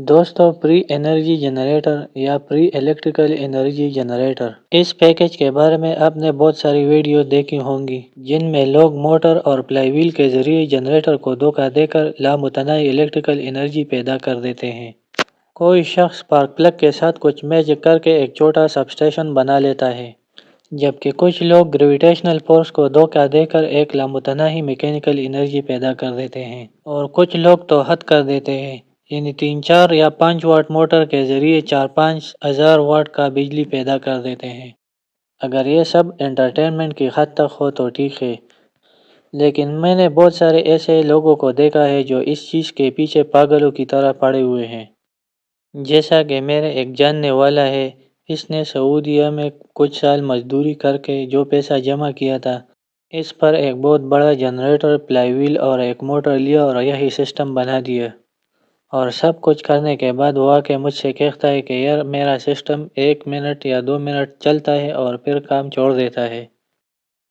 دوستو پری energy generator یا پری electrical energy generator اس package کے بارے میں آپ نے بہت ساری ویڈیو دیکھی ہوں گی جن میں لوگ موٹر اور فلائی ویل کے ذریعے جنریٹر کو دھوکہ دے کر لامتناہی الیکٹریکل انرجی پیدا کر دیتے ہیں۔ کوئی شخص اسپارک پلگ کے ساتھ کچھ میجک کر کے ایک چھوٹا سب اسٹیشن بنا لیتا ہے، جبکہ کچھ لوگ گریویٹیشنل فورس کو دھوکہ دے کر ایک لامتناہی میکینیکل انرجی پیدا کر دیتے ہیں، اور کچھ لوگ تو حد کر دیتے ہیں، یعنی 3، 4 یا 5 واٹ موٹر کے ذریعے 4-5 ہزار واٹ کا بجلی پیدا کر دیتے ہیں۔ اگر یہ سب انٹرٹینمنٹ کی حد تک ہو تو ٹھیک ہے، لیکن میں نے بہت سارے ایسے لوگوں کو دیکھا ہے جو اس چیز کے پیچھے پاگلوں کی طرح پڑے ہوئے ہیں۔ جیسا کہ میرے ایک جاننے والا ہے، اس نے سعودیہ میں کچھ سال مزدوری کر کے جو پیسہ جمع کیا تھا، اس پر ایک بہت بڑا جنریٹر، فلائی ویل اور ایک موٹر لیا اور یہی سسٹم بنا دیا، اور سب کچھ کرنے کے بعد وہ آ کے مجھ سے کہتا ہے کہ یار میرا سسٹم 1 منٹ یا 2 منٹ چلتا ہے اور پھر کام چھوڑ دیتا ہے،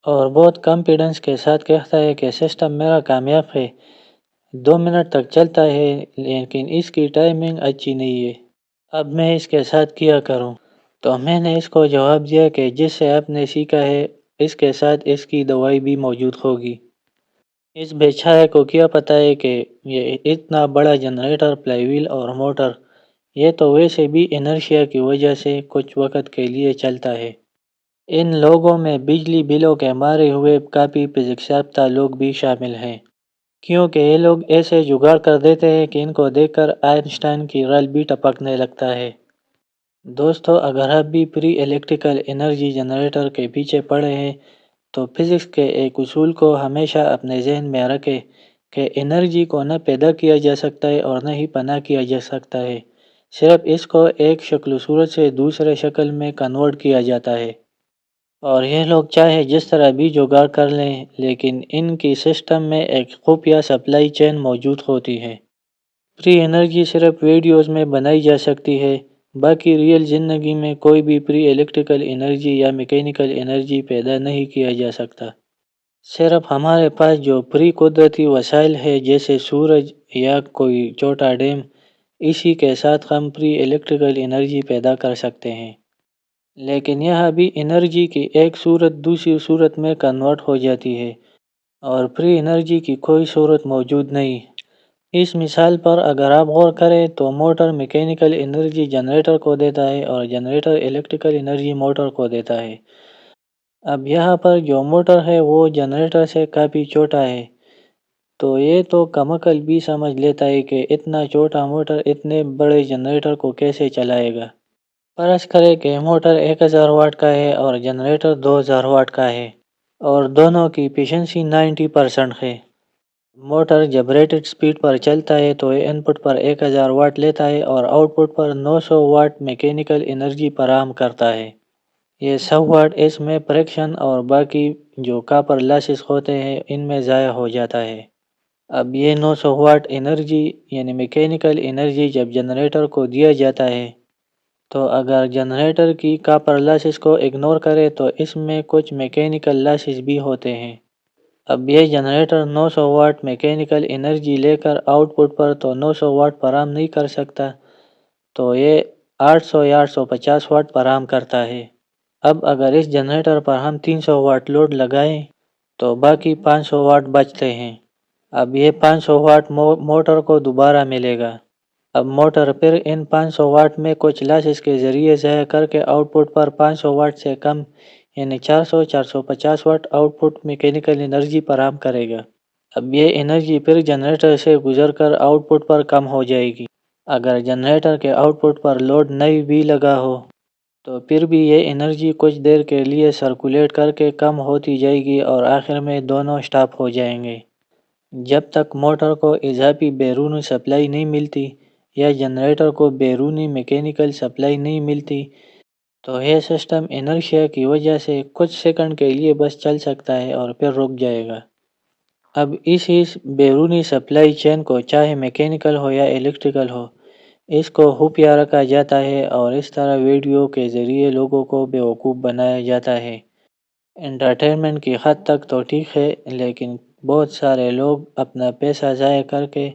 اور بہت کانفیڈنس کے ساتھ کہتا ہے کہ سسٹم میرا کامیاب ہے، 2 منٹ تک چلتا ہے لیکن اس کی ٹائمنگ اچھی نہیں ہے، اب میں اس کے ساتھ کیا کروں؟ تو میں نے اس کو جواب دیا کہ جس سے آپ نے سیکھا ہے اس کے ساتھ اس کی دوائی بھی موجود ہوگی۔ اس بیچارے کو کیا پتہ ہے کہ یہ اتنا بڑا جنریٹر، فلائی ویل اور موٹر، یہ تو ویسے بھی انرشیا کی وجہ سے کچھ وقت کے لیے چلتا ہے۔ ان لوگوں میں بجلی بلوں کے مارے ہوئے کافی فزکس یافتہ لوگ بھی شامل ہیں، کیونکہ یہ لوگ ایسے جگاڑ کر دیتے ہیں کہ ان کو دیکھ کر آئنسٹائن کی رل بھی ٹپکنے لگتا ہے۔ دوستو، اگر آپ بھی پری الیکٹریکل انرجی جنریٹر کے پیچھے پڑے ہیں تو فزکس کے ایک اصول کو ہمیشہ اپنے ذہن میں رکھیں کہ انرجی کو نہ پیدا کیا جا سکتا ہے اور نہ ہی پناہ کیا جا سکتا ہے، صرف اس کو ایک شکل و صورت سے دوسرے شکل میں کنورٹ کیا جاتا ہے، اور یہ لوگ چاہے جس طرح بھی جگاڑ کر لیں لیکن ان کی سسٹم میں ایک خفیہ سپلائی چین موجود ہوتی ہے۔ پری انرجی صرف ویڈیوز میں بنائی جا سکتی ہے، باقی ریئل زندگی میں کوئی بھی پری الیکٹریکل انرجی یا میکینیکل انرجی پیدا نہیں کیا جا سکتا۔ صرف ہمارے پاس جو پری قدرتی وسائل ہے جیسے سورج یا کوئی چھوٹا ڈیم، اسی کے ساتھ ہم پری الیکٹریکل انرجی پیدا کر سکتے ہیں، لیکن یہاں بھی انرجی کی ایک صورت دوسری صورت میں کنورٹ ہو جاتی ہے، اور پری انرجی کی کوئی صورت موجود نہیں۔ اس مثال پر اگر آپ غور کریں تو موٹر میکینیکل انرجی جنریٹر کو دیتا ہے اور جنریٹر الیکٹریکل انرجی موٹر کو دیتا ہے۔ اب یہاں پر جو موٹر ہے وہ جنریٹر سے کافی چھوٹا ہے، تو یہ تو کم عقل بھی سمجھ لیتا ہے کہ اتنا چھوٹا موٹر اتنے بڑے جنریٹر کو کیسے چلائے گا۔ فرض کریں کہ موٹر 1000 واٹ کا ہے اور جنریٹر 2000 واٹ کا ہے، اور دونوں کی ایفیشنسی 90% ہے۔ موٹر جب ریٹڈ سپیڈ پر چلتا ہے تو یہ ان پٹ پر 1000 واٹ لیتا ہے اور out put per 900 what mechanical energy فراہم کرتا ہے۔ یہ 100 واٹ اس میں فریکشن اور باقی جو کاپر لاسز ہوتے ہیں ان میں ضائع ہو جاتا ہے۔ اب یہ 900 واٹ انرجی یعنی میکینیکل انرجی جب جنریٹر کو دیا جاتا ہے تو اگر جنریٹر کی کاپر لاسز کو اگنور کرے تو اس میں کچھ میکینیکل لاسز بھی ہوتے ہیں۔ اب یہ جنریٹر 900 واٹ میکینیکل انرجی لے کر آؤٹ پٹ پر تو 900 واٹ فراہم نہیں کر سکتا، تو یہ 800 یا 850 واٹ فراہم کرتا ہے۔ اب اگر اس جنریٹر پر ہم 300 واٹ لوڈ لگائیں تو باقی 500 واٹ بچتے ہیں۔ اب یہ 500 واٹ موٹر کو دوبارہ ملے گا۔ اب موٹر پھر ان 500 واٹ میں کچھ لاسز کے ذریعے ضائع کر کے آؤٹ پٹ پر 500 واٹ سے کم یعنی 400-450 what out put mechanical energy فراہم کرے گا۔ اب یہ انرجی پھر جنریٹر سے گزر کر آؤٹ پٹ پر کم ہو جائے گی۔ اگر جنریٹر کے آؤٹ پٹ پر لوڈ نہیں بھی لگا ہو تو پھر بھی یہ انرجی کچھ دیر کے لیے سرکولیٹ کر کے کم ہوتی جائے گی اور آخر میں دونوں سٹاپ ہو جائیں گے۔ جب تک موٹر کو اضافی بیرونی سپلائی نہیں ملتی یا جنریٹر کو بیرونی میکینیکل سپلائی نہیں ملتی تو یہ سسٹم انرشیا کی وجہ سے کچھ سیکنڈ کے لیے بس چل سکتا ہے اور پھر رک جائے گا۔ اب اس بیرونی سپلائی چین کو چاہے میکینیکل ہو یا الیکٹریکل ہو، اس کو خفیہ رکھا جاتا ہے اور اس طرح ویڈیو کے ذریعے لوگوں کو بیوقوف بنایا جاتا ہے۔ انٹرٹینمنٹ کی حد تک تو ٹھیک ہے، لیکن بہت سارے لوگ اپنا پیسہ ضائع کر کے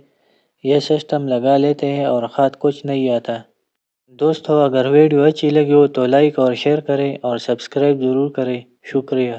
یہ سسٹم لگا لیتے ہیں اور خط کچھ نہیں آتا۔ دوستو اگر ویڈیو اچھی لگی ہو تو لائک اور شیئر کریں اور سبسکرائب ضرور کریں۔ شکریہ۔